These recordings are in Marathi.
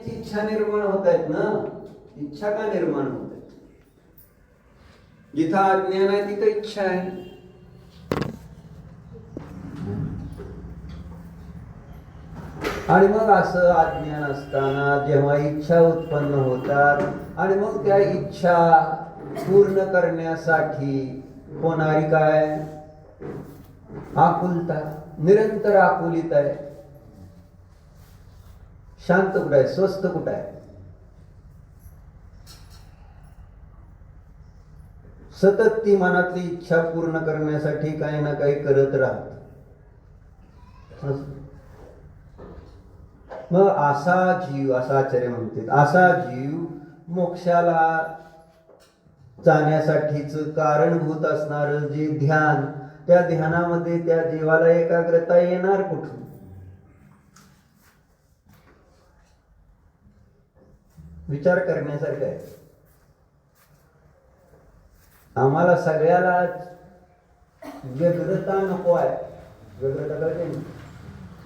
इच्छा निर्माण होत आहेत ना. इच्छा का निर्माण होत आहेत? जिथं अज्ञान आहे तिथं इच्छा आहे. आणि मग असं अज्ञान असताना जेव्हा इच्छा उत्पन्न होतात आणि मग त्या इच्छा पूर्ण करण्यासाठी होणारी काय आकुलता, निरंतर आकुलित आहे. शांत कुठं आहे, स्वस्थ कुठं आहे? सतत ती मनातली इच्छा पूर्ण करण्यासाठी काही ना काही करत राहत. मग असा जीव, असा आचार्य म्हणतात, असा जीव मोक्षाला जाण्यासाठीच कारणभूत असणार जे ध्यान, त्या ध्यानामध्ये त्या जीवाला एकाग्रता येणार कुठून? विचार करण्यासारखं आहे. आम्हाला सगळ्याला व्यग्रता नको आहे. व्यग्रता कळते,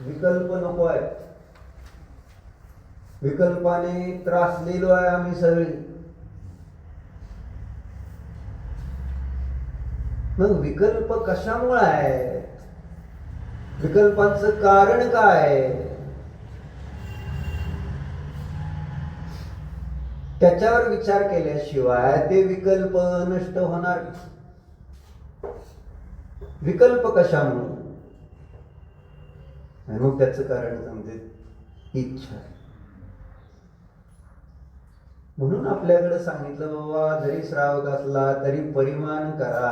विकल्प नको आहे. विकल्पाने त्रासलेलो आहे आम्ही सगळे. मग विकल्प कशामुळे आहे? विकल्पांचं कारण काय? त्याच्यावर विचार केल्याशिवाय ते विकल्प नष्ट होणार. विकल्प कशामुळे? मग त्याचं कारण समजेल, इच्छा. म्हणून आपल्याकडे सांगितलं, बाबा जरी श्रावक असला तरी परिमान करा,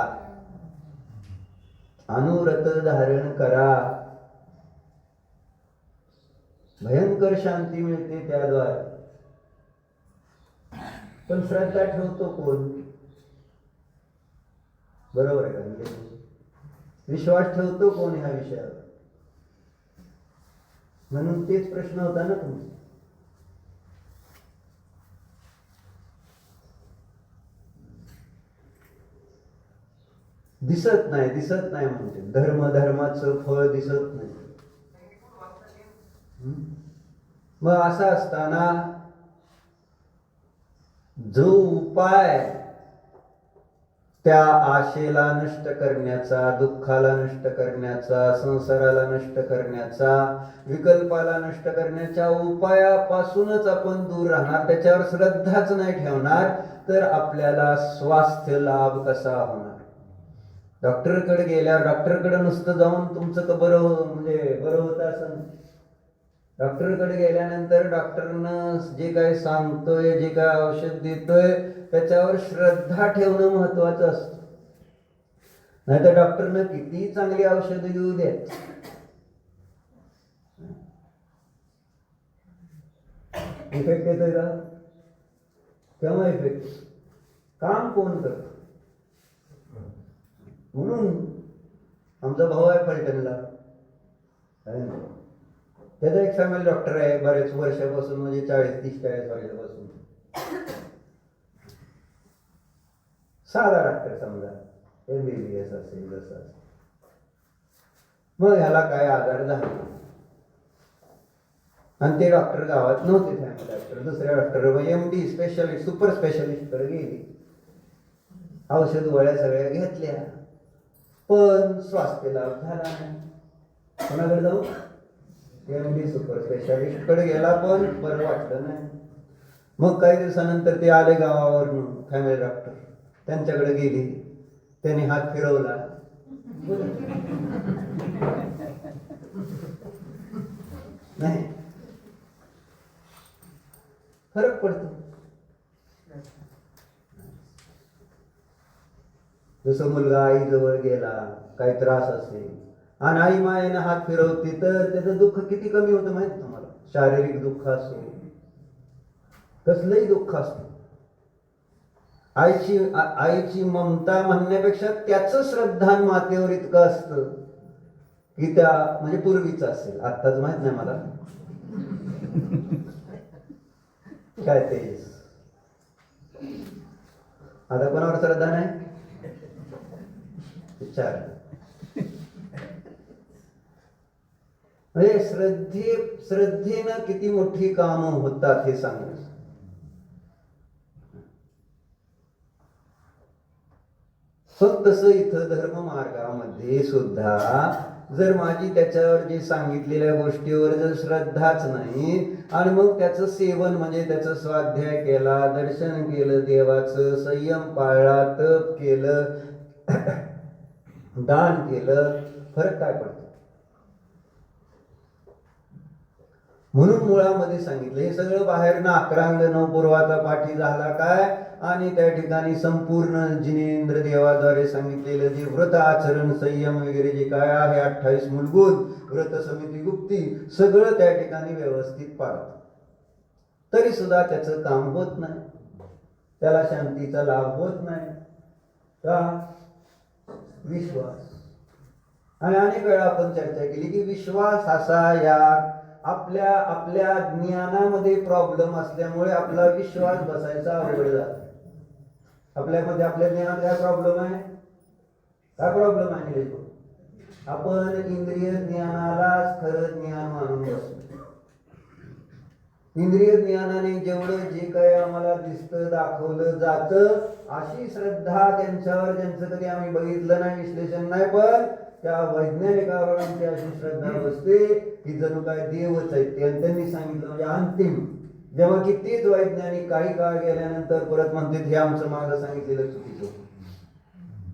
अनुव्रत धारण करा, भयंकर शांती मिळते त्याद्वारे. पण श्रद्धा ठेवतो कोण? बरोबर आहे का? विश्वास ठेवतो कोण ह्या विषयावर? म्हणून तेच प्रश्न होता ना तुमचा. दिसत नाही, दिसत नाही म्हणते. धर्म, धर्माचं फळ दिसत नाही. मग असं असताना जो उपाय त्या आशेला नष्ट करण्याचा, दुःखाला नष्ट करण्याचा, संसाराला नष्ट करण्याचा, विकल्पाला नष्ट करण्याच्या उपायापासूनच आपण दूर राहणार, त्याच्यावर श्रद्धाच नाही ठेवणार, तर आपल्याला स्वास्थ्य लाभ कसा होणार? डॉक्टरकडे गेल्यावर, डॉक्टरकडे नुसतं जाऊन तुमचं बरं म्हणजे बरं होतं असं. डॉक्टरकडे गेल्यानंतर डॉक्टरनं जे काय सांगतोय, जे काय औषध देतोय, त्याच्यावर श्रद्धा ठेवणं महत्वाचं असतं. नाहीतर डॉक्टरनं किती चांगली औषध देऊ देत, इफेक्ट येतोय का? केव्हा इफेक्ट? काम कोण करत? म्हणून आमचा भाऊ आहे फलटणला, त्याचा एक फॅमिली डॉक्टर आहे बरेच वर्षापासून, म्हणजे 40-30-40 वर्षापासून. साधा डॉक्टर समजा, MBBS असेल जसं असेल. मग ह्याला काय आजार झाला आणि ते डॉक्टर गावात नव्हते, फॅमिली डॉक्टर. दुसऱ्या doctor MD specialist, super specialist कडे गेली, औषध गोळ्या सगळ्या घेतल्या, पण स्वास्थ्य लाभ झाला नाही. कोणाकडे जाऊ? MD सुपर स्पेशालिस्ट कडे गेला, पण बरं वाटलं नाही. मग काही दिवसानंतर ते आले गावावरून, फॅमिली डॉक्टर. त्यांच्याकडे गेली, त्यांनी हात फिरवला, नाही फरक पडतो. जसं मुलगा आई जवळ गेला, काही त्रास असेल आणि आई मायेनं हात फिरवते, तर त्याचं दुःख किती कमी होतं माहिती तुम्हाला? शारीरिक दुःख असो, कसलंही दुःख असतो, आईची ममता म्हणण्यापेक्षा त्याचं श्रद्धान मातेवर इतकं असतं की त्या, म्हणजे पूर्वीच असेल, आत्ताच माहित नाही मला काय ते. आता कोणावर श्रद्धा नाही? विचार. म्हणजे श्रद्धेनं किती मोठी कामं होतात हे सांगत. पण तसं इथं धर्म मार्गामध्ये सुद्धा जर माझी त्याच्यावर जे सांगितलेल्या गोष्टीवर जर श्रद्धाच नाही आणि मग त्याचं सेवन म्हणजे त्याचं स्वाध्याय केला, दर्शन केलं देवाचं, संयम पाळला, तप केलं, दान केलं, फरक काय पडतो? म्हणून मुळामध्ये सांगितलं हे सगळं बाहेरनं अकरांग नवपूर्वाचा पाठी झाला काय आणि त्या ठिकाणी संपूर्ण जिनेंद्र देवाद्वारे सांगितलेलं जे व्रत आचरण संयम वगैरे जे काय आहे 28 मूलभूत व्रत समिती गुप्ती सगळं त्या ठिकाणी व्यवस्थित पाळत तरी सुद्धा त्याचं काम होत नाही, त्याला शांतीचा लाभ होत नाही. का? विश्वास. आणि अनेक वेळा आपण चर्चा केली की विश्वास असा या आपल्या ज्ञानामध्ये प्रॉब्लेम असल्यामुळे आपला विश्वास बसायचा अवघड झाला. आपल्यामध्ये आपल्या ज्ञानात काय प्रॉब्लेम आहे? काय प्रॉब्लेम आहे? आपण इंद्रिय ज्ञानाला खरं ज्ञान मानून बसतो. इंद्रिय ज्ञानाने जेवढं जे काही आम्हाला दिसतं दाखवलं जातं अशी श्रद्धा त्यांच्यावर ज्यांचं कधी आम्ही बघितलं नाही, विश्लेषण नाही, पण त्या वैज्ञानिकांची अशी श्रद्धा बसते की जणू काय देवच आहेत ते. आणि त्यांनी सांगितलं म्हणजे अंतिम जेव्हा की तेच वैज्ञानिक काही काळ गेल्यानंतर परत म्हणतात हे आमचं मागं सांगितलेलं चुकीचं होतं.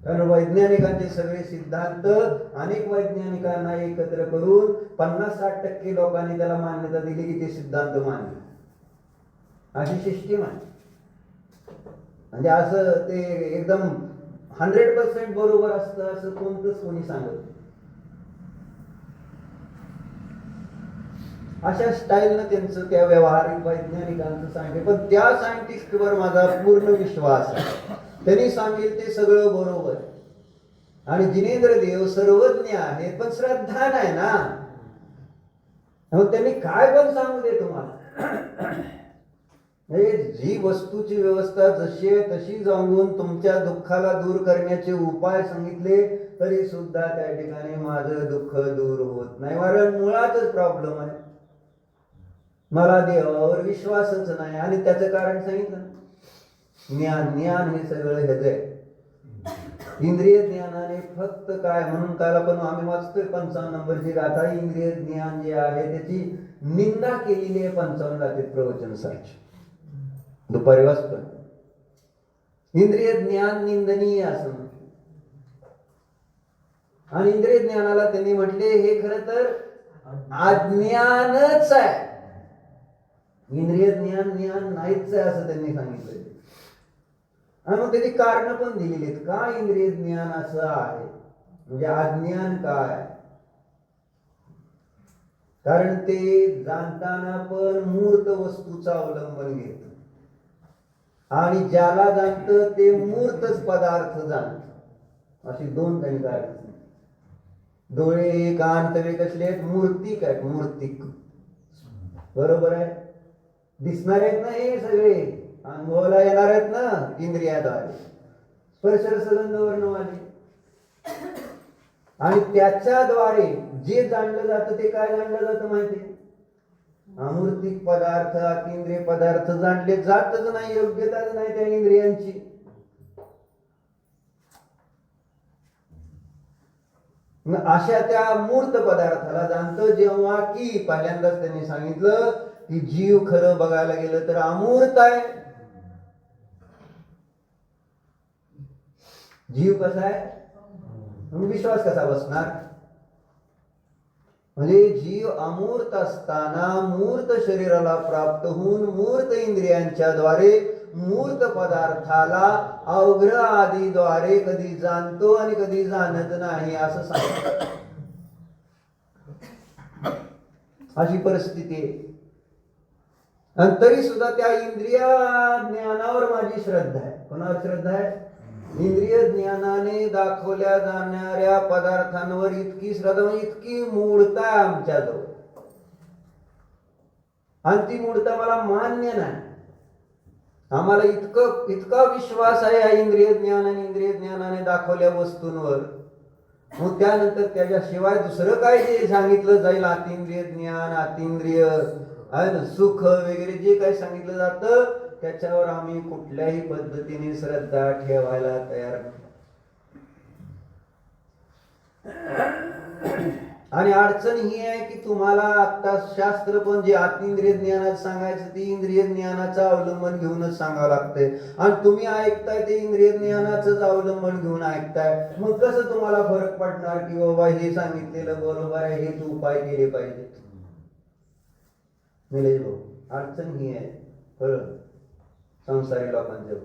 कारण वैज्ञानिकांचे सगळे सिद्धांत अनेक वैज्ञानिकांना एकत्र करून 50-60% लोकांनी त्याला मान्यता दिली की ते सिद्धांत मानले. अशी सिस्टीम आहे. म्हणजे असं ते एकदम 100% बरोबर असतं असं कोणतंच कोणी सांगत. अशा स्टाईलनं त्यांचं त्या व्यावहारिक वैज्ञानिकांचं सांगितलं. पण त्या सायंटिस्टवर माझा पूर्ण विश्वास आहे. त्यांनी सांगेल ते सगळं बरोबर. आणि जिनेंद्र देव सर्वज्ञ आहेत पण श्रद्धा नाही ना. मग त्यांनी काय पण सांगू दे तुम्हाला. जी वस्तूची व्यवस्था जशी आहे तशी जाऊन तुमच्या दुःखाला दूर करण्याचे उपाय सांगितले तरी सुद्धा त्या ठिकाणी माझं दुःख दूर होत नाही. कारण मुळातच प्रॉब्लेम आहे, मला देवावर विश्वासच नाही. आणि त्याचं कारण सांगितलं ज्ञान हे सगळं ह्याचं आहे. इंद्रिय ज्ञानाने फक्त काय म्हणून काल आपण आम्ही वाचतोय 55 नंबरची गाथा. इंद्रिय ज्ञान जे आहे त्याची निंदा केलेली आहे 55 गाथेत प्रवचन सारखी दुपारी वाचतोय. इंद्रिय ज्ञान निंदनीय असं म्हटलं. आणि इंद्रिय ज्ञानाला त्यांनी म्हटले हे खरं तर अज्ञानच आहे. इंद्रिय ज्ञान नाहीच आहे असं त्यांनी सांगितलं. आणि मग त्याची कारण पण दिलेली आहेत का इंद्रिय ज्ञान असं आहे म्हणजे अज्ञान काय. कारण ते जाणताना पण मूर्त वस्तूचा अवलंबन घेत आणि ज्याला जाणतं ते मूर्तच पदार्थ जाणत. अशी दोन काही कारण. डोळे कान तवे कसले आहेत? मूर्तिक आहेत. मूर्तिक बरोबर आहे. दिसणार आहेत ना हे सगळे, अनुभवाला येणार आहेत ना इंद्रियाद्वारे, स्पर्श रसगंध वर्णवाले. आणि त्याच्याद्वारे जे जाणलं जातं ते काय जाणलं जातं माहिती? अमूर्तिक पदार्थ अतींद्रिय पदार्थ जाणले जातच नाही, योग्यताच नाही त्या इंद्रियांची. अशा त्या मूर्त पदार्थाला जाणतं जेव्हा की पहिल्यांदाच त्यांनी सांगितलं की जीव खरं बघायला गेलं तर अमूर्त आहे. जीव कसा आहे? विश्वास कसा बसणार? म्हणजे जीव अमूर्त असताना मूर्त शरीराला प्राप्त होऊन मूर्त इंद्रियांच्या द्वारे मूर्त पदार्थाला अवघ्र आदीद्वारे कधी जाणतो आणि कधी जाणत नाही असं सांगतो. अशी परिस्थिती आहे. आणि तरी सुद्धा त्या इंद्रिय ज्ञानावर माझी श्रद्धा आहे. कोणावर श्रद्धा आहे? इंद्रिय ज्ञानाने दाखवल्या जाणाऱ्या पदार्थांवर इतकी श्रद्धा, इतकी मूढता आमच्याजवळ. आणि ती मूढता मला मान्य नाही. आम्हाला इतका विश्वास आहे या इंद्रिय ज्ञान आणि इंद्रिय ज्ञानाने दाखवल्या वस्तूंवर मग त्यानंतर त्याच्याशिवाय दुसरं काय जे सांगितलं जाईल, अतिंद्रिय ज्ञान, अतिंद्रिय आहे ना, सुख वगैरे जे काही सांगितलं जातं त्याच्यावर आम्ही कुठल्याही पद्धतीने श्रद्धा ठेवायला तयार नाही. आणि अडचण ही आहे की तुम्हाला आता शास्त्र पण जे अतिंद्रिय ज्ञानाचं सांगायचं ते इंद्रिय ज्ञानाचं अवलंबन घेऊनच सांगावं लागतंय, आणि तुम्ही ऐकताय ते इंद्रिय ज्ञानाचंच अवलंबन घेऊन ऐकताय. मग कसं तुम्हाला फरक पडणार की बाबा हे सांगितलेलं बरोबर आहे, हेच उपाय केले पाहिजेत? निलेश भाऊ, अडचण ही आहे कळलं संसारी लोकांच्या.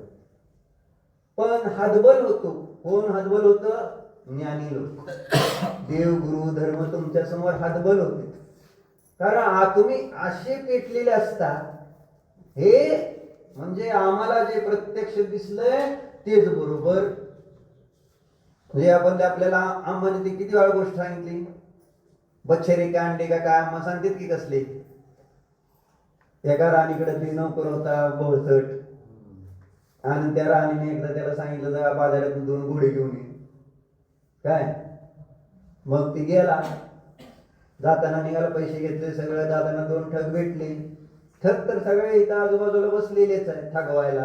पण हातबल होतो. कोण हातबल होतं? ज्ञानी लोक. देव, गुरु, धर्म तुमच्या समोर हातबल होते. कारण तुम्ही असे पेटलेले असता, हे म्हणजे आम्हाला जे प्रत्यक्ष दिसलंय तेच बरोबर. म्हणजे आपण आपल्याला आम्हाला ती किती वेळा गोष्ट सांगितली, बच्छरे का अंडे का काय आम्हा सांगतात की कसले. एका राणीकडे ते नोकर होता बहुसट, आणि त्या राणीने एकदा त्याला सांगितलं जरा बाजारातून 2 घोडे घेऊन ये. काय मग ती गेला, जाताना निघाला, पैसे घेतले सगळं, जाताना 2 ठग भेटले. ठग तर सगळे इथं आजूबाजूला बसलेलेच आहे ठगवायला,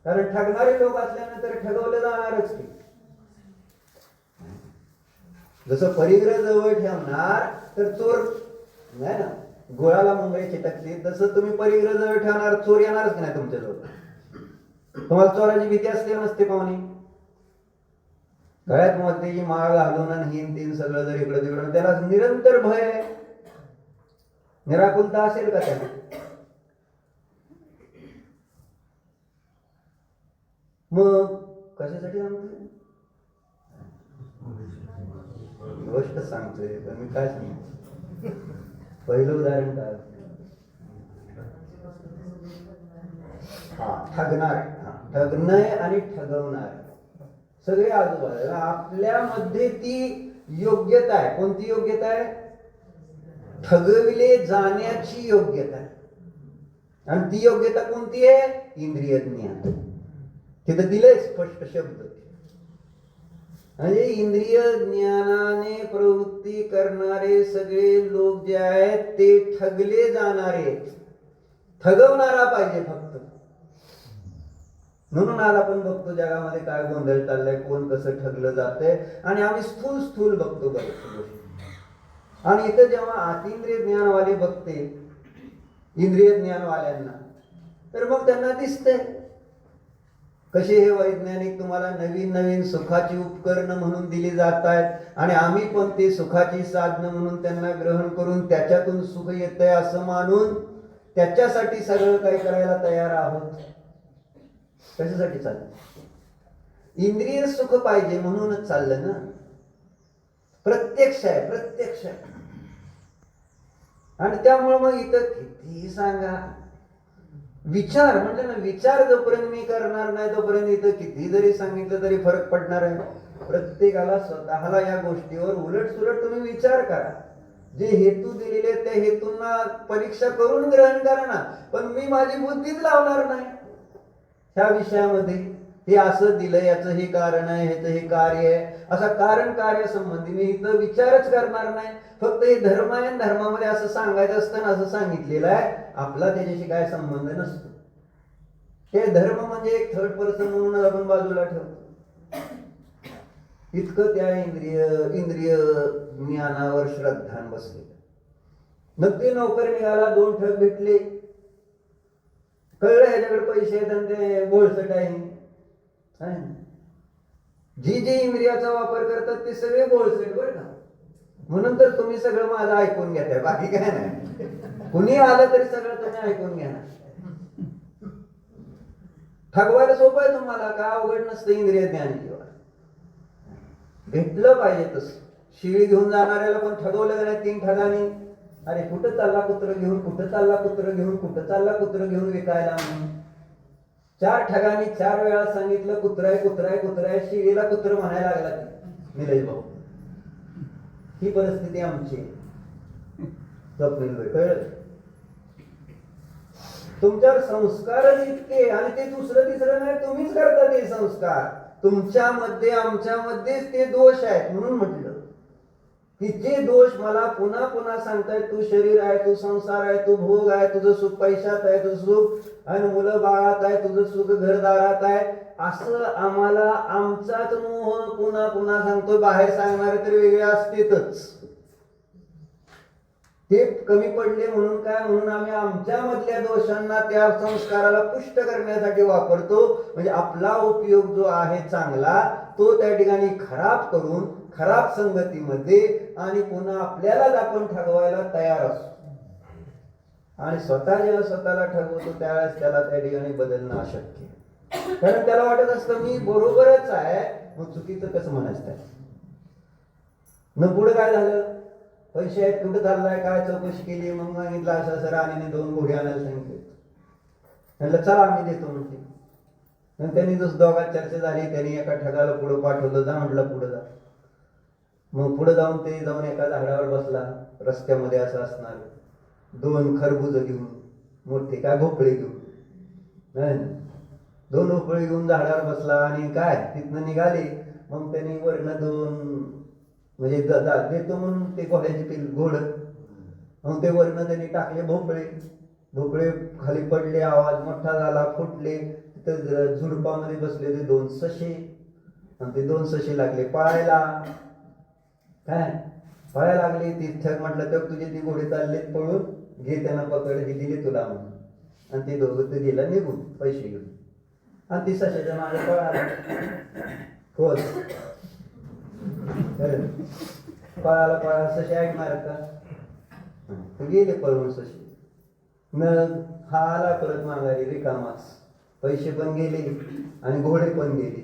कारण ठगणारे लोक असल्यानंतर ठगवले जाणारच की. जसं परिग्रह जवळ ठेवणार तर चोर नाही ना, गोळाला मुंगळे चिटकते, तसं तुम्ही परिग्रह जवळ ठेवणार, चोर येणारच नाही तुमच्याजवळ. तुम्हाला चोराची भीती असते नसते पाहुणे? गळ्यात मध्ये माळ घालून आणि हिन तीन सगळं जर इकडं तिकडं, त्याला निरंतर भय आहे. निराकुलता असेल का त्याला? मग कशासाठी सांगतोय? गोष्ट सांगतोय, पण मी काय सांगतो? पहिलं उदाहरण काय? ठगणार, ठगणं आणि ठगवणार सगळे आजूबाजूला. आपल्यामध्ये ती योग्यता आहे. कोणती योग्यता आहे? ठगविले जाण्याची योग्यता आहे. आणि ती योग्यता कोणती आहे? इंद्रिय ज्ञान. तिथं दिले स्पष्ट शब्द. म्हणजे इंद्रिय ज्ञानाने प्रवृत्ती करणारे सगळे लोक जे आहेत ते ठगले जाणारे. ठगवणारा पाहिजे फक्त. म्हणून आज आपण बघतो जगामध्ये काय गोंधळ चाललाय, कोण कसं ठगलं जातंय, आणि आम्ही स्थूल बघतो बऱ्याच गोष्टी. आणि इथं जेव्हा अतिंद्रिय ज्ञानवाले बघते इंद्रिय ज्ञानवाल्यांना, तर मग त्यांना दिसतंय कसे हे वैज्ञानिक तुम्हाला नवीन नवीन सुखाची उपकरणं म्हणून दिली जात आहेत, आणि आम्ही पण ते सुखाची साधनं म्हणून त्यांना ग्रहण करून त्याच्यातून सुख येतंय असं मानून त्याच्यासाठी सगळं काही करायला तयार आहोत. कशासाठी चाललं? इंद्रिय सुख पाहिजे म्हणूनच चाललं ना. प्रत्यक्ष आहे, प्रत्यक्ष आहे. आणि त्यामुळे मग इथं कितीही सांगा, विचार म्हणजे ना, विचार जोपर्यंत मी करणार नाही तोपर्यंत इथं किती जरी सांगितलं तरी फरक पडणार आहे? प्रत्येकाला स्वतःला या गोष्टीवर उलट सुलट तुम्ही विचार करा. जे हेतू दिलेले त्या हेतूंना परीक्षा करून ग्रहण करा ना. पण मी माझी बुद्धीच लावणार नाही ह्या विषयामध्ये. हे असं दिलं, याचं हे कारण आहे, ह्याचं हे कार्य आहे, असा कारण कार्य संबंधी मी इथं विचारच करणार नाही. फक्त हे धर्म आहे, धर्मामध्ये असं सांगायचं असतं, असं सांगितलेलं आहे, आपला त्याच्याशी काय संबंध नसतो. ते धर्म म्हणजे एक थर्ड पर्सन म्हणून आपण बाजूला ठेवतो. इतकं त्या इंद्रिय ज्ञानावर श्रद्धान बसले. मग ते नोकर निघाला, 2 ठग भेटले, कळलं ह्याच्याकडे पैसे आहेत आणि ते बोळसट आहे. जी जे इंद्रियाचा वापर करतात ते सगळे बोळसट बरं का. म्हणून तर तुम्ही सगळं माझं ऐकून घेताय, बाकी काय नाही. कुणी आलं तरी सगळं तुम्ही ऐकून घ्या. ठगवायला सोपं आहे तुम्हाला, का अवघड नसतं. इंद्रिय ज्ञान भेटलं पाहिजे तसं. शिळी घेऊन जाणाऱ्याला पण ठगवलं नाही 3 ठगांनी. अरे कुठं चालला कुत्र घेऊन, कुठं चालला कुत्र घेऊन, कुठं चालला कुत्र घेऊन विकायला म्हणून. 4 ठगांनी 4 वेळा सांगितलं कुत्र आहे, कुत्र आहे, कुत्र आहे. शिळीला कुत्र म्हणायला लागला निलेश भाऊ. ही परिस्थिती आमची. कळलं? तुमच्यावर संस्कारच इतके, आणि ते दुसरं तिसरं नाही, तुम्हीच करता ते संस्कार. तुमच्यामध्ये आमच्यामध्येच ते दोष आहेत. म्हणून म्हटलं की जे दोष मला पुन्हा पुन्हा सांगतायत, तू शरीर आहे, तू संसार आहे, तू भोग आहे, तुझं सुख पैशात आहे, तुझं सुख आणि मुलं बाळात आहे, तुझं सुख घरदारात आहे, असं आम्हाला आमचाच मोह पुन्हा पुन्हा सांगतोय. बाहेर सांगणारे तरी वेगळे असतेच. ते कमी पडले म्हणून काय, म्हणून आम्ही आमच्या मधल्या दोषांना त्या संस्काराला पुष्ट करण्यासाठी वापरतो. म्हणजे आपला उपयोग जो आहे चांगला तो त्या ठिकाणी खराब करून खराब संगतीमध्ये आणि पुन्हा आपल्यालाच आपण ठगवायला तयार असतो. आणि स्वतः जेव्हा स्वतःला ठगवतो त्यावेळेस त्याला त्या ठिकाणी बदलणं अशक्य. कारण त्याला वाटत असतं मी बरोबरच आहे, मग चुकीचं कसं म्हणायचं. न पुढे काय झालं, पैसे आहेत, कुठं चाललाय काय चौकशी केली, मग सांगितलं असं असं राणीने 2 घोडे आणायला सांगितले. म्हटलं चला आम्ही देतो म्हणते. त्यांनी जसं दोघात चर्चा झाली, त्यांनी एका ठगाला पुढे पाठवलं, जा म्हटलं पुढे जा. मग पुढे जाऊन ते जाऊन एका झाडावर बसला, रस्त्यामध्ये असं असणार 2 खरबूज घेऊन, मोठे काय भोपळे घेऊन, 2 भोपळे घेऊन झाडावर बसला आणि काय तिथनं निघाले. मग त्यांनी वरनं 2 म्हणजे देतो म्हणून ते घोड्याचे घोड, मग ते वरनं त्यांनी टाकले भोपळे. भोपळे खाली पडले, आवाज मोठा झाला, फुटले. तिथं झुडपामध्ये बसलेले 2 ससे, आणि ते 2 ससे लागले पळायला. काय पळायला लागले. ती म्हटलं तर तुझे ती घोडे चाललेत पळून, घे त्यांना पकड, हे दिले तुला म्हणून. आणि ते दोघं ते गेला निघून पैसे घेऊन, आणि ती सशाच्या मागे पळाला. खोल पळाला पळाला, सशे ऐकणार का, गेले पळून सशे. मग हा आला परत माघारी रिकामाच, पैसे पण गेले आणि घोडे पण गेले.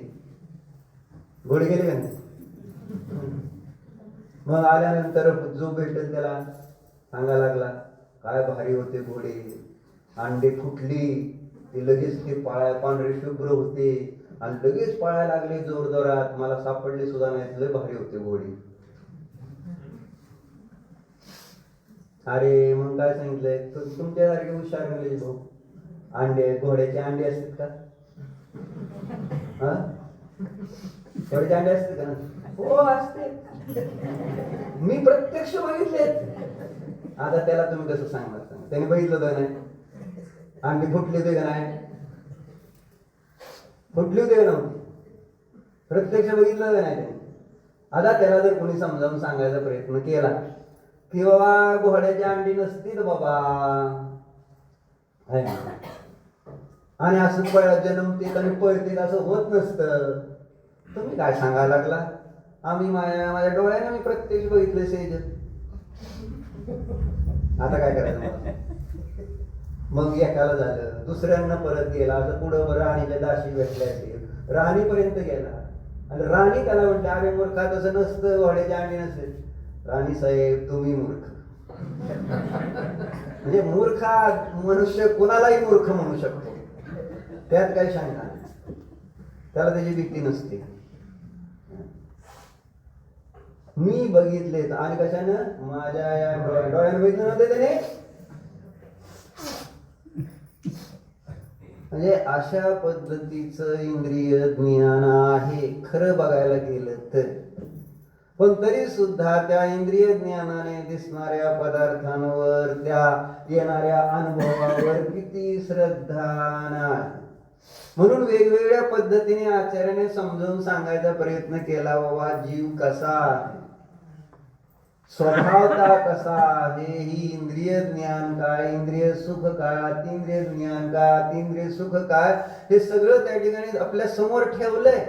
घोडे गेले का नाही. मग आल्यानंतर जो भेटेल त्याला सांगायला लागला, काय भारी होते घोडे, अंडे फुटली, ते लगेच ते पांढरे शुभ्र होते आणि लगेच पळायला लागले जोरजोरात, मला सापडले सुद्धा नाही, लय भारी होते घोडे. अरे मग काय सांगितलंय, तुमच्यासारखे हुशार मिळेल भाऊ, अंडे घोड्याचे अंडे असतात का, घोड्याचे अंडे असतात का. हो असते, मी प्रत्यक्ष बघितले. आता त्याला तुम्ही कसं सांगणार, त्याने बघितलं तर नाही, अंडे फुटले होते का नाही, फुटली होते का नव्हती, प्रत्यक्ष बघितलं का नाही त्याने. आता त्याला जर कोणी समजावून सांगायचा प्रयत्न केला की बाबा घोड्याची अंडी नसतील बाबा, आणि असं जन्मते आणि पळते असं होत नसतं, तुम्ही काय सांगायला लागला. आम्ही माझ्या डोळ्याने मी प्रत्यक्ष बघितलं सेज. आता काय करायचं मला. मग एकाला झालं, दुसऱ्यांना परत गेला, असं पुढं राणीच्या दाशी भेटल्या, राणीपर्यंत गेला आणि राणी त्याला म्हणते, अरे मूर्खा तसं नसतं, घोड्याची अंडी नसते. राणी साहेब तुम्ही मूर्ख. म्हणजे मूर्खा मनुष्य कुणालाही मूर्ख म्हणू शकतो, त्यात काही शंका नाही, त्याला त्याची भीती नसते. मी बघितलेत आणि कशानं, माझ्या या डोळ्यानं बघितलं नव्हते त्याने. म्हणजे अशा पद्धतीचं इंद्रिय ज्ञान आहे खरं बघायला गेलं तर. पण तरी सुद्धा त्या इंद्रिय ज्ञानाने दिसणाऱ्या पदार्थांवर, त्या येणाऱ्या अनुभवावर किती श्रद्धा नाही. म्हणून वेगवेगळ्या पद्धतीने आचार्याने समजावून सांगायचा प्रयत्न केला, बाबा जीव कसा आहे, स्वभावता कसा आहे, ही इंद्रिय ज्ञान काय, इंद्रिय सुख काय, अतिंद्रिय ज्ञान काय, अतिंद्रिय सुख काय, हे सगळं त्या ठिकाणी आपल्या समोर ठेवलंय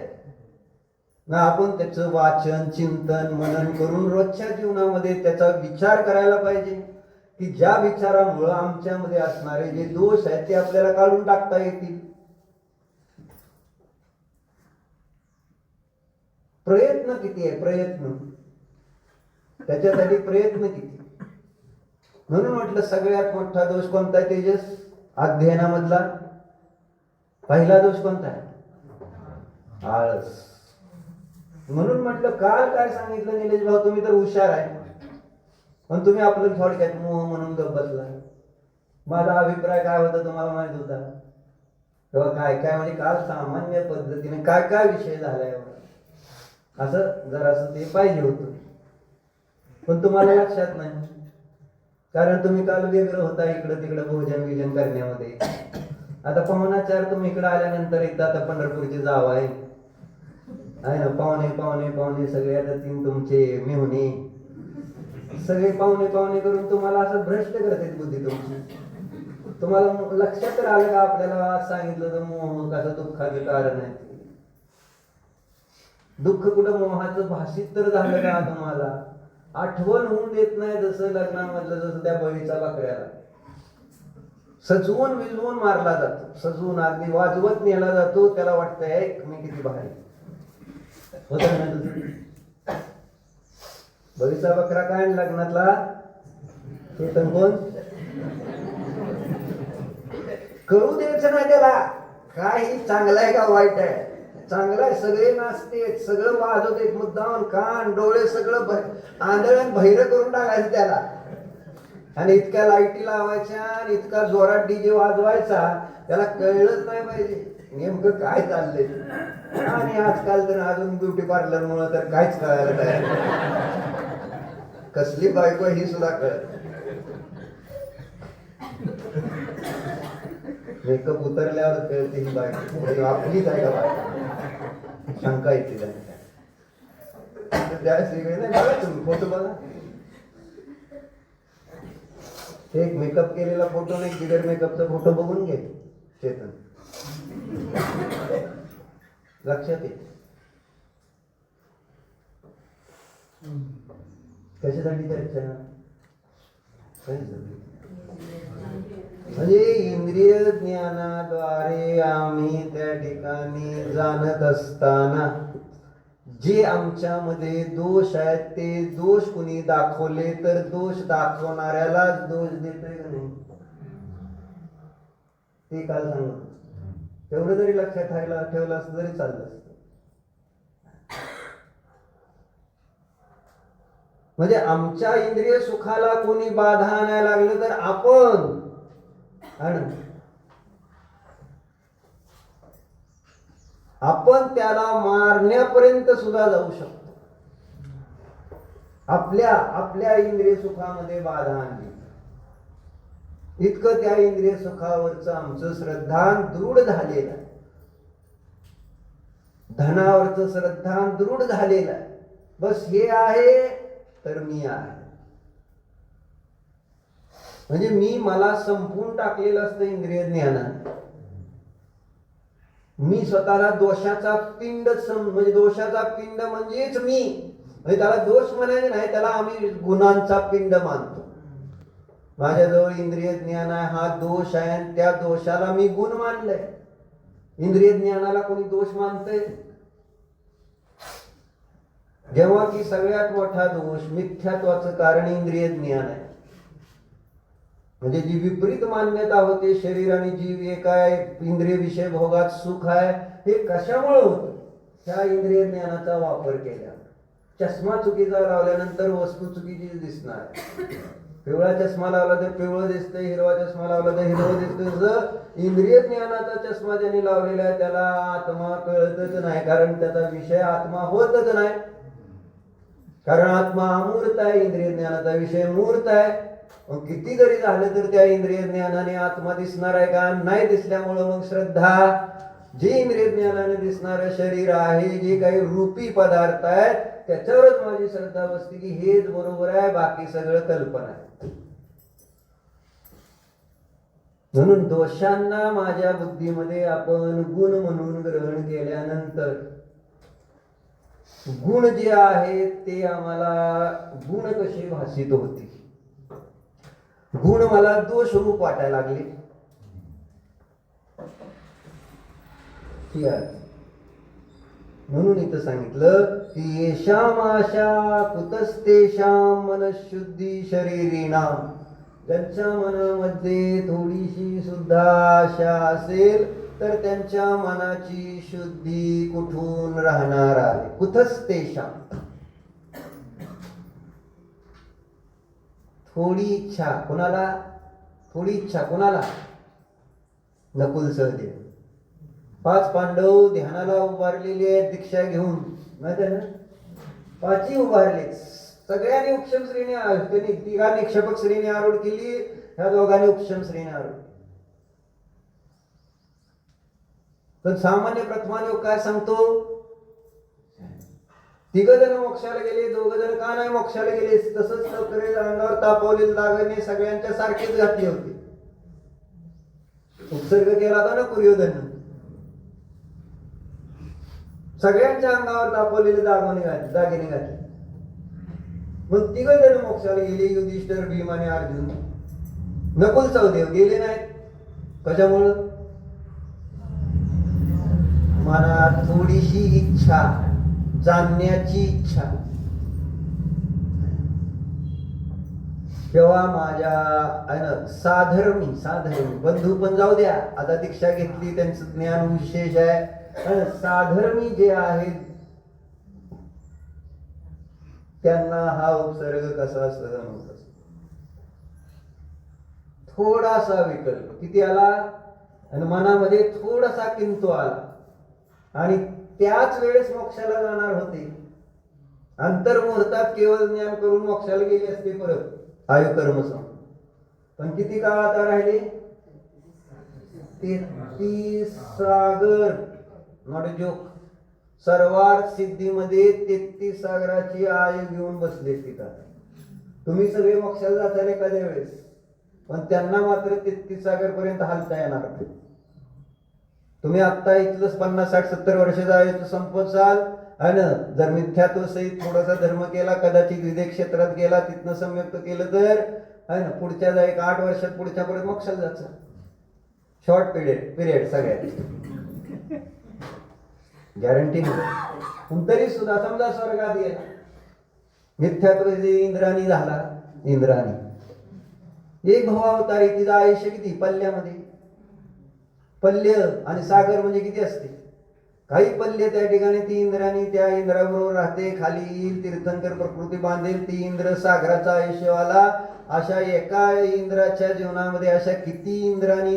ना. आपण त्याचं वाचन, चिंतन, मनन करून रोजच्या जीवनामध्ये त्याचा विचार करायला पाहिजे की ज्या विचारामुळं आमच्यामध्ये असणारे जे दोष आहेत ते आपल्याला काढून टाकता येतील. प्रयत्न किती आहे, प्रयत्न त्याच्यासाठी प्रयत्न किती. म्हणून म्हटलं सगळ्यात मोठा दोष कोणता आहे तेजस अध्ययनामधला, पहिला दोष कोणता आहे, आळस. म्हणून म्हटलं काल काय सांगितलं निलेश भाऊ, तुम्ही तर हुशार आहे पण तुम्ही आपलं थोडक्यात मोह म्हणून गप्प बसला. माझा अभिप्राय काय होता तुम्हाला माहित होता, किंवा काय काय म्हणजे काल सामान्य पद्धतीने काय काय विषय झालाय असं जरासं ते पाहिजे होतं, पण तुम्हाला लक्षात नाही, कारण तुम्ही काल वेगळं होता इकडं तिकडं भोजन विजन करण्यामध्ये. आता पाहुणाचार तुम्ही इकडे आल्यानंतर एकदा आता पंढरपूरची जाव आहे ना, पाहुणे पाहुणे पाहुणे सगळे आता तीन तुमचे मेहुणे सगळे पाहुणे पाहुणे करून तुम्हाला असं भ्रष्ट करते बुद्धी तुमची. तुम्हाला लक्षात तर आलं का आपल्याला सांगितलं तर मोह कसं दुःखाचं कारण आहे. दुःख कुठं मोहाचं भाषित तर झालं का तुम्हाला? आठवण होऊन देत नाही जसं लग्नामधलं, जसं त्या बळीचा बकऱ्याला सजवून विजवून मारला जातो, सजवून अगदी वाजवत नेला जातो. त्याला वाटतंय मी किती भारी होत ना. बळीचा बकरा काय लग्नातला चेतन कोण करू द्यायचं नाही त्याला, काही चांगलं आहे का वाईट आहे, चांगलं आहे. सगळे नाचते सगळं वाजवते मुद्दाम, कान डोळे सगळं आंधळण बहिरं करून टाकायचं त्याला. आणि इतक्या लाईटी लावायच्या आणि इतका जोरात डीजे वाजवायचा, त्याला कळलंच नाही पाहिजे नेमकं काय चाललंय. आणि आजकाल तर अजून ब्युटी पार्लर मुळे तर काहीच कळायला तयार, कसली बायको ही सुद्धा कळत. मेकअप उतरल्यावर कळते ही बायको आपलीच आहे का बायको, शंका येते त्यावेळेस वेगळे नाही. बघा तुम्ही फोटो बघा, एक मेकअप केलेला फोटो नाही बिगर मेकअपचा फोटो बघून घे चेतन, लक्षात येईल. कशासाठी चर्चा? म्हणजे इंद्रिय ज्ञानाद्वारे आम्ही त्या ठिकाणी जाणत असताना जे आमच्यामध्ये दोष आहेत ते दोष कुणी दाखवले तर दोष दाखवणाऱ्यालाच दोष देतोय का नाही ते काल सांगत. तेवढं जरी लक्षात ठेवलं असतं तरी चाललं असतं. म्हणजे आमच्या इंद्रिय सुखाला कोणी बाधा आणायला लागलं तर आपण त्याला मारण्यापर्यंत सुद्धा जाऊ शकतो. आपल्या इंद्रिय सुखामध्ये बाधा आणली, इतकं त्या इंद्रिय सुखावरच आमचं श्रद्धान दृढ झालेलं आहे, धनावरच श्रद्धान दृढ झालेलं आहे. बस हे आहे तर मी आहे, म्हणजे मला संपून टाकलेलं असतं इंद्रिय ज्ञानाने. मी स्वतःला दोषाचा पिंड म्हणजे दोषाचा पिंड म्हणजेच मी, म्हणजे त्याला दोष म्हणायचे नाही, त्याला आम्ही गुणांचा पिंड मानतो. माझ्याजवळ इंद्रिय ज्ञान आहे, हा दोष आहे, आणि त्या दोषाला मी गुण मानलंय. इंद्रिय ज्ञानाला कोणी दोष मानतंय? जेव्हा की सगळ्यात मोठा दोष मिथ्यात्वाचं कारण इंद्रिय ज्ञान आहे. म्हणजे जी विपरीत मान्यता होते शरीर आणि जीव एक आहे, इंद्रिय विषय भोगात सुख आहे, हे कशामुळे होतं? त्या इंद्रिय ज्ञानाचा वापर केला. चष्मा चुकीचा लावल्यानंतर वस्तू चुकीची दिसणार. पिवळा चष्मा लावला तर पिवळं दिसतंय, हिरवा चष्मा लावला तर हिरवं दिसतंय. जर इंद्रिय ज्ञानाचा चष्मा ज्यांनी लावलेला आहे त्याला आत्मा कळतच नाही, कारण त्याचा विषय आत्मा होतच नाही. कारण आत्मा अमूर्त आहे, इंद्रिय ज्ञानाचा विषय मूर्त आहे. मग किती जरी झालं तर त्या इंद्रिय ज्ञानाने आत्मा दिसणार आहे का? नाही दिसल्यामुळं मग श्रद्धा, जे इंद्रिय ज्ञानाने दिसणार शरीर आहे, जे काही रूपी पदार्थ आहेत त्याच्यावरच माझी श्रद्धा बसते की हेच बरोबर आहे, बाकी सगळं कल्पना आहे. म्हणून दोषांना माझ्या बुद्धीमध्ये आपण गुण म्हणून ग्रहण केल्यानंतर गुण जे आहेत ते आम्हाला गुण कसे भासित होते, गुण मला दोष रूप वाटायला लागले. म्हणून इथं सांगितलं की येशाम आशा कुतस्तेषाम मनःशुद्धी शरीरिणाम. ज्यांच्या मनामध्ये थोडीशी सुद्धा आशा असेल तर त्यांच्या मनाची शुद्धी कुठून राहणार आहे? कुतस्तेषाम, थोडी इच्छा कोणाला? थोडी इच्छा कोणाला? नकुल सहदेव. 5 पांडव ध्यानाला उभारलेले आहेत दीक्षा घेऊन, माहिती आहे ना, 5ही उभारले. सगळ्यांनी उपशम श्रेणी, त्यांनी तिघांनी क्षपक श्रेणी आरूढ केली, ह्या दोघांनी उपशम श्रेणी आरूढ. पण सामान्य प्रथमाने काय सांगतो, 3 जण मोक्षाला गेले, 2 जण का नाही मोक्षाला गेले. तसंच तरी अंगावर तापवलेले दागणे सगळ्यांच्या सारखेच घातले होते. उपसर्ग केला होता ना कुर्योधन, सगळ्यांच्या अंगावर तापवलेले दागिने घातले. मग 3 जण मोक्षाला गेले, युधिष्ठिर, भीम आणि अर्जुन. नकुल सहदेव गेले नाहीत. कशामुळं? मनात थोडीशी इच्छा, जाणण्याची इच्छा. तेव्हा माझ्या साधर्मी बंधू पण जाऊ द्या, आता दीक्षा घेतली, त्यांचं ज्ञान विशेष आहे. साधर्मी जे आहेत त्यांना हा उपसर्ग कसा सहन होत असतो. थोडासा विकल्प किती आला, आणि मनामध्ये थोडासा किंतु आला, आणि त्याच वेळेस मोक्षाला जाणार होते. अंतर्मुहूर्तात केवळ ज्ञान करून मोक्षाला गेले असते परत आयु कर्म सम. पण किती काळ आता राहिले? 33 सागर, नॉट अ जोक. सर्वार्थ सिद्धीमध्ये 33 सागराची आयु घेऊन बसले तिथं. तुम्ही सगळे मोक्षाला जाताल एखाद्या वेळेस, पण त्यांना मात्र 33 सागर पर्यंत हालता येणार नाही. तुम्ही आता इथलंच 50, 60, 70 वर्षाचं आयुष्य संपत चाल, आणि जर मिथ्यात्व सहित थोडासा धर्म केला, कदाचित विदेश क्षेत्रात गेला, तिथनं संयुक्त केलं तर आहे ना, पुढच्या 8 वर्षात पुढच्या परत मोक्षाला जायचं. शॉर्ट पिरियड सगळ्यात गॅरंटी नाही. पण तरी सुद्धा समजा स्वर्गात गेला, मिथ्यात्व इंद्राणी झाला. इंद्राणी एक भवावतारी, तिचं आयुष्य किती पल्ल्यामध्ये, पल्य आणि सागर म्हणजे किती असते, काही पल्य त्या ठिकाणी. ती इंद्राणी त्या इंद्राबरोबर राहते, खाली येईल, तीर्थंकर प्रकृती बांधेल, ती इंद्र सागराचा आयुष्यवाला. अशा एका इंद्राच्या जीवनामध्ये अशा किती इंद्राणी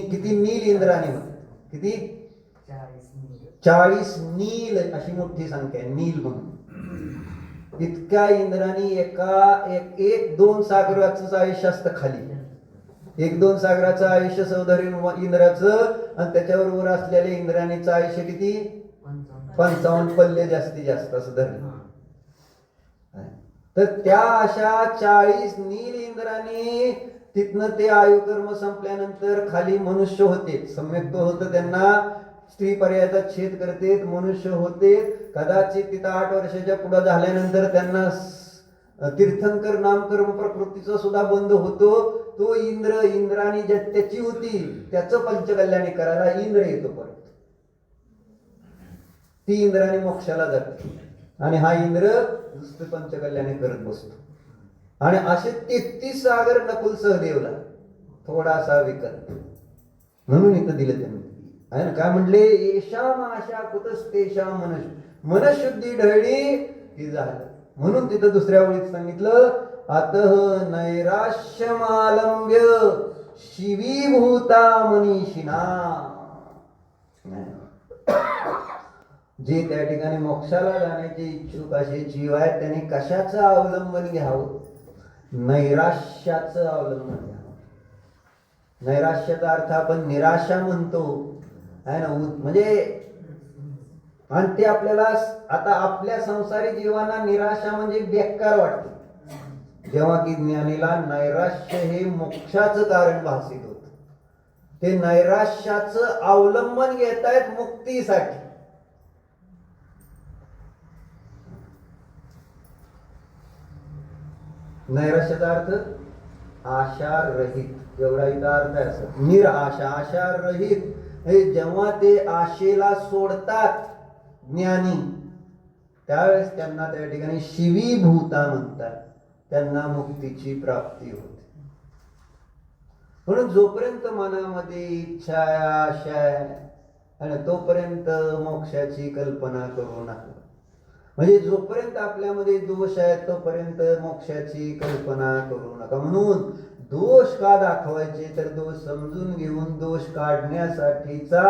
किती नील इंद्राणी होते, किती 40 नील, अशी मोठी संख्या आहे नील म्हणून. इतक्या इंद्राणी एक 2 सागराचं आयुष्य असतं खाली. 1-2 सागराचं आयुष्य सौदरी इंद्राचं, आणि त्याच्याबरोबर असलेल्या इंद्राणीचं आयुष्य किती 55 पल्ले जास्तीत जास्त असं धरलं. तर त्या अशा 40 नील इंद्राणी तिथनं ते आयुकर्म संपल्यानंतर खाली मनुष्य होते. सम्यक्त होतं, त्यांना स्त्री पर्यायाचा छेद करते, मनुष्य होते. कदाचित तिथं 8 वर्षाच्या पुढे झाल्यानंतर त्यांना तीर्थंकर नामकर्म प्रकृतीचा सुद्धा बंद होतो. तो इंद्राणी त्याची होती, त्याचं पंचकल्याणी करायला इंद्र येतो परत. ती इंद्राणी मोक्षाला जाते, आणि हा इंद्र नुसतं पंचकल्याणी करत बसतो. आणि असे 33 सागर नकुल सहदेवला, थोडासा विकल्प म्हणून इथं दिलं त्यांनी. आहे ना, काय म्हणले, येशाम आशा कुतस्तेशाम मनशुद्धी ढळली की झालं. म्हणून तिथं दुसऱ्या ओळीत सांगितलं, अतः नैराश्यमालंब्य शिवीभूता मनीषिणा. जे त्या ठिकाणी मोक्षाला जाण्याचे इच्छुक असे जीव आहेत, त्यांनी कशाचं अवलंबन घ्यावं? नैराश्याचं अवलंबन घ्यावं. नैराश्याचा अर्थ आपण निराशा म्हणतो, आहे ना, म्हणजे, आणि ते आपल्याला आता आपल्या संसारी जीवांना निराशा म्हणजे बेकार वाटते, जेव्हा की ज्ञानीला नैराश्य हे मोक्षाचं कारण भासित होत. ते नैराश्याचं अवलंबन घेत आहेत मुक्तीसाठी. नैराश्याचा अर्थ आशा रहित, एवढा इथं अर्थ आहे. असं निराशा, आशा रहित. जेव्हा ते आशेला सोडतात ज्ञानी, त्यावेळेस त्यांना त्या ठिकाणी शिवीभूता म्हणतात, त्यांना मुक्तीची प्राप्ती होते. म्हणून जोपर्यंत मनामध्ये इच्छा आशा आहे, तोपर्यंत मोक्षाची कल्पना करू नका. म्हणजे जोपर्यंत आपल्यामध्ये दोष आहेत तोपर्यंत मोक्षाची कल्पना करू नका. म्हणून दोष का दाखवायचे, तर दोष समजून घेऊन दोष काढण्यासाठीचा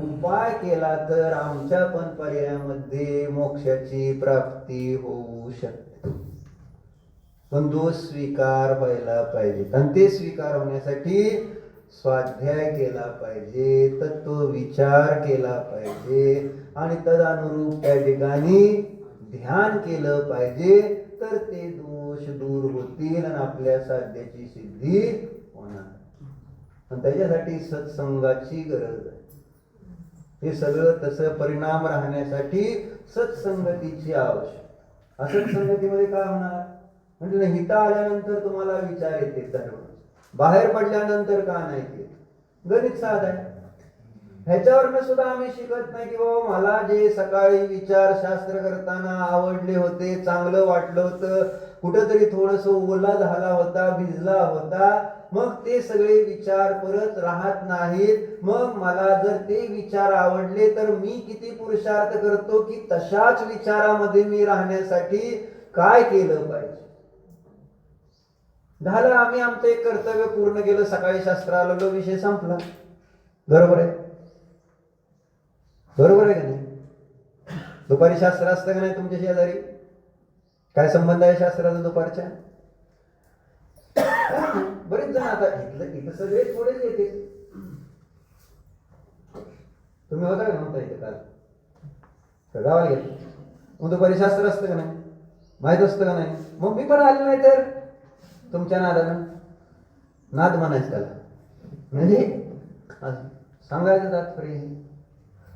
उपाय केला तर आमच्या पण पर्यायामध्ये मोक्षाची प्राप्ती होऊ शकते. पण दोष स्वीकार व्हायला पाहिजे आणि ते स्वीकार होण्यासाठी स्वाध्याय केला पाहिजे, तत्व विचार केला पाहिजे आणि तदनुरूप त्या ठिकाणी ध्यान केलं पाहिजे, तर ते दोष दूर होतील आणि आपल्या साध्याची सिद्धी होणार. आणि त्याच्यासाठी सत्संगाची गरज आहे. हे सगळं तसं परिणाम राहण्यासाठी सत्संगतीची आवश्यक. असत्संगतीमध्ये काय होणार म्हणजे हिता आल्यानंतर तुम्हाला विचार येते धर्म, बाहेर पडल्यानंतर का नाही येत. गणित साध आहे. ह्याच्यावरनं सुद्धा आम्ही शिकत नाही की बाबा मला जे सकाळी विचार शास्त्र करताना आवडले होते, चांगलं वाटलं होतं, कुठंतरी थोडस ओला झाला होता, भिजला होता, मग ते सगळे विचार परत राहत नाहीत. मग मला जर ते विचार आवडले तर मी किती पुरुषार्थ करतो की तशाच विचारामध्ये मी राहण्यासाठी काय केलं पाहिजे. झालं, आम्ही आमचं एक कर्तव्य पूर्ण केलं, सकाळी शास्त्राला आलो, विषय संपला. बरोबर आहे, बरोबर आहे का नाही. दुपारी शास्त्र असतं का नाही तुमच्या शेजारी? काय संबंध आहे शास्त्राचा दुपारच्या? बरेच जण आता इथं सगळे थोडेच येते. तुम्ही होता का नव्हता इथे काल गावाला गेले? मग दुपारी शास्त्र असतं का नाही? माहित असतं का नाही? मग मी पण आले नाही तर तुमच्या नादानं नाद म्हणायचं त्याला. म्हणजे सांगायचं तात्पर्य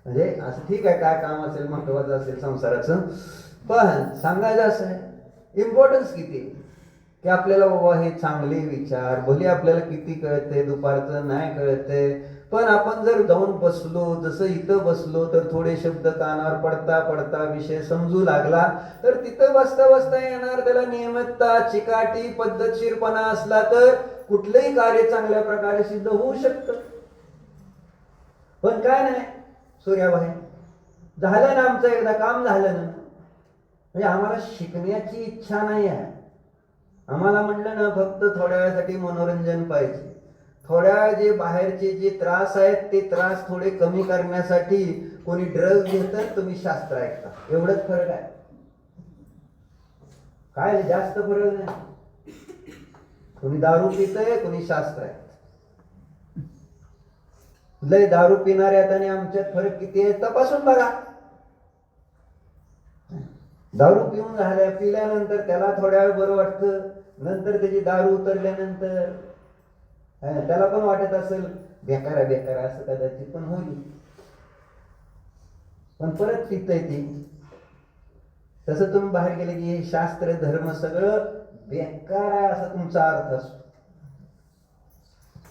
म्हणजे असं ठीक आहे, काय काम असेल महत्वाचं असेल संसाराचं, पण सांगायचं असं आहे इम्पॉर्टन्स किती की आपल्याला बाबा हे चांगले विचार, भले आपल्याला किती कळते, दुपारचं नाही कळते, पण आपण जर जाऊन बसलो, जसं इथं बसलो तर थोडे शब्द कानावर पडता पडता विषय समजू लागला, तर तिथं बसता बसता येणार त्याला नियमितता, चिकाटी, पद्धतशीरपणा असला तर कुठलंही कार्य चांगल्या प्रकारे सिद्ध होऊ शकतं. पण काय नाही, सूर्याबाई झालं ना आमचं, एकदा काम झालं ना, म्हणजे आम्हाला शिकण्याची इच्छा नाही आहे. आम्हाला म्हटलं ना फक्त थोड्या वेळासाठी मनोरंजन पाहिजे. थोड्या जे बाहेरचे जे त्रास आहेत ते त्रास थोडे कमी करण्यासाठी कोणी ड्रग घेतं, तुम्ही शास्त्र ऐकता, एवढंच फरक आहे. काय जास्त फरक नाही. कोणी दारू पितंय, कोणी शास्त्र आहे. लय दारू पिणाऱ्यात आणि आमच्यात फरक किती आहे तपासून बघा. दारू पिऊन पिल्यानंतर त्याला थोड्या वेळ बरं वाटतं, नंतर त्याची दारू उतरल्यानंतर त्याला पण वाटत असेल बेकार बेकार असं कदाचित पण होईल, पण परत पितय ती. तसं तुम्ही बाहेर गेले की हे शास्त्र धर्म सगळं बेकार आहे असा तुमचा अर्थ असतो.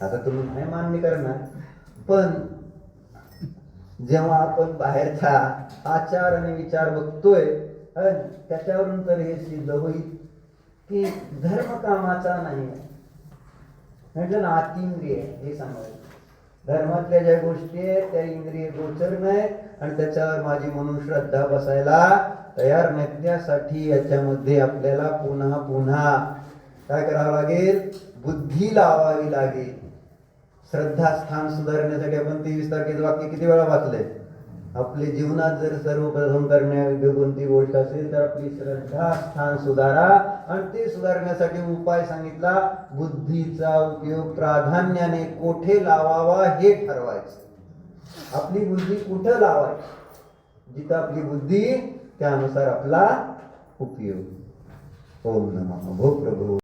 आता तुम्ही नाही मान्य करणार, पण जेव्हा आपण बाहेरचा आचार आणि विचार बघतोय त्याच्यावरून तर हे सिद्ध होईल की धर्म कामाचा नाही आहे. म्हटलं ना अतिंद्रिय हे सांगायचं. धर्मातल्या ज्या गोष्टी आहेत त्या इंद्रिय गोचर नाहीत आणि त्याच्यावर माझी म्हणून श्रद्धा बसायला तयार नाही. त्यासाठी याच्यामध्ये आपल्याला पुन्हा पुन्हा काय करावं लागेल, बुद्धी लावावी लागेल. श्रद्धास्थान सुधारण्यासाठी आपण 23 तारखेचं वाक्य किती वेळा वाचलंय. आपल्या जीवनात जर सर्वप्रथम करण्यायोग्य कोणती गोष्ट असेल तर आपली श्रद्धास्थान सुधारा, आणि ते सुधारण्यासाठी उपाय सांगितला. बुद्धीचा उपयोग प्राधान्याने कोठे लावावा हे ठरवायचं. आपली बुद्धी कुठं लावायची, जिथं आपली बुद्धी त्यानुसार आपला उपयोग. ओम नमः भो प्रभू.